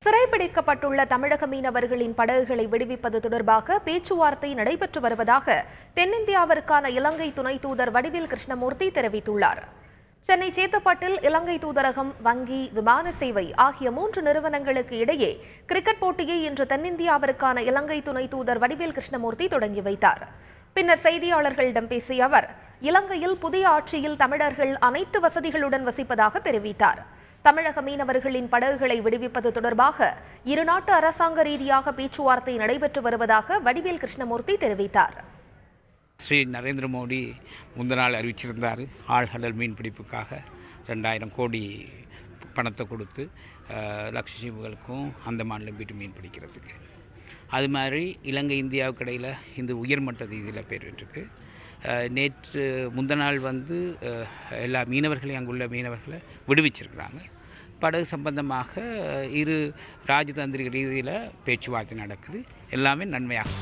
சிறைபிடிக்கப்பட்டுள்ள தமிழக மீனவர்களின் படகுகளை விடுவிப்பது தொடர்பாக பேச்சுவார்த்தை நடைபெற்று வருவதாக தென்னிந்தியாவிற்கான இலங்கை துணை தூதர் வடிவேல் கிருஷ்ணமூர்த்தி தெரிவித்துள்ளார். சென்னை சேத்துப்பட்டில் இலங்கை தூதரகம், வங்கி, விமான சேவை ஆகிய 3 நிறுவனங்களுக்கு இடையே கிரிக்கெட் போட்டியை இன்று தென்னிந்தியாவிற்கான இலங்கை துணை தூதர் வடிவேல் கிருஷ்ணமூர்த்தி தொடங்கி வைத்தார். பின்னர் செய்தியாளர்களிடம் பேசிய அவர், இலங்கையில் புதிய ஆட்சியில் தமிழர்கள் அனைத்து வசதிகளுடன் வசிப்பதாக தெரிவித்தார். தமிழக மீனவர்களின் படகுகளை விடுவிப்பது தொடர்பாக இருநாட்டு அரசாங்க ரீதியாக பேச்சுவார்த்தை நடைபெற்று வருவதாக வடிவேல் கிருஷ்ணமூர்த்தி தெரிவித்தார். ஸ்ரீ நரேந்திர மோடி முந்தநாள் அறிவிச்சிருந்தார், ஆழ்கடல் மீன்பிடிப்புக்காக 2000 கோடி பணத்தை கொடுத்து லட்சத்தீவுகளுக்கும் அந்தமான்லையும் போய்ட்டு மீன் பிடிக்கிறதுக்கு. அது மாதிரி இலங்கை இந்தியாவுக்கு இடையில் இந்த உயர்மட்ட ரீதியில் பெற்றுருக்கு. நேற்று முந்தநாள் எல்லா மீனவர்களையும் அங்குள்ள மீனவர்களை விடுவிச்சிருக்கிறாங்க. படகு சம்பந்தமாக இரு ராஜதந்திரிக ரீதியில் பேச்சுவார்த்தை நடக்குது. எல்லாமே நன்மையாக